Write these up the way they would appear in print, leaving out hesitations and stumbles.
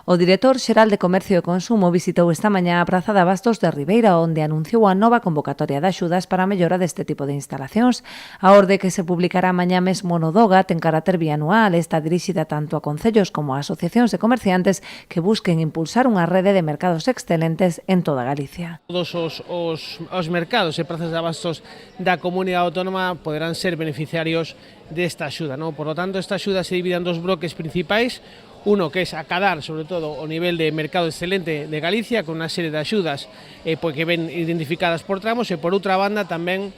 O director xeral de Comercio e Consumo visitou esta mañá a Praza de Abastos de Ribeira, onde anunciou a nova convocatoria de axudas para a mellora deste tipo de instalacións. A orde que se publicará mañá mesmo no DOGA ten carácter bianual e está dirixida tanto a concellos como a asociacións de comerciantes que busquen impulsar unha rede de mercados excelentes en toda Galicia. Todos os mercados e prazas de abastos da comunidade autónoma poderán ser beneficiarios desta axuda, non? Por lo tanto, esta axuda se divide en dos bloques principais. Uno que es acadar, sobre todo, o nivel de mercado excelente de Galicia, con unha serie de axudas que ven identificadas por tramos, e por outra banda tamén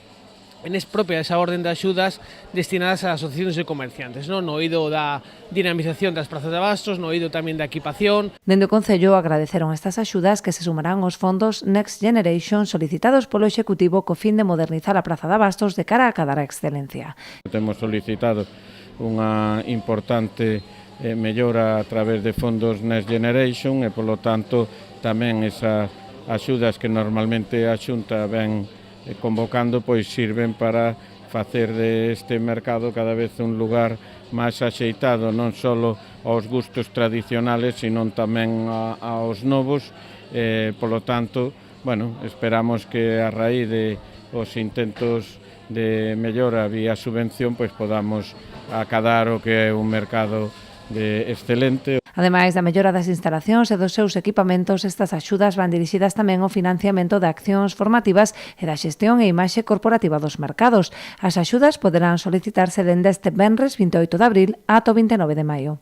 propia esa orden de axudas destinadas a asociacións de comerciantes, non? No eido da dinamización das prazas de abastos, no eido tamén da equipación. Dende o Concello agradeceron estas axudas que se sumarán aos fondos Next Generation solicitados polo Executivo co fin de modernizar a praza de abastos de cara a acadar a excelencia. Temos solicitado unha importante mellora a través de fondos Next Generation e, polo tanto, tamén esas axudas que normalmente a Xunta ven convocando, pois sirven para facer deste mercado cada vez un lugar máis axeitado, non só aos gustos tradicionales, sino tamén aos novos. Polo tanto, esperamos que a raíz de os intentos de mellora vía subvención, pois podamos acadar o que é un mercado excelente. Ademais da mellora das instalacións e dos seus equipamentos, estas axudas van dirixidas tamén ao financiamento de accións formativas e da xestión e imaxe corporativa dos mercados. As axudas poderán solicitarse dende este venres 28 de abril ata o 29 de maio.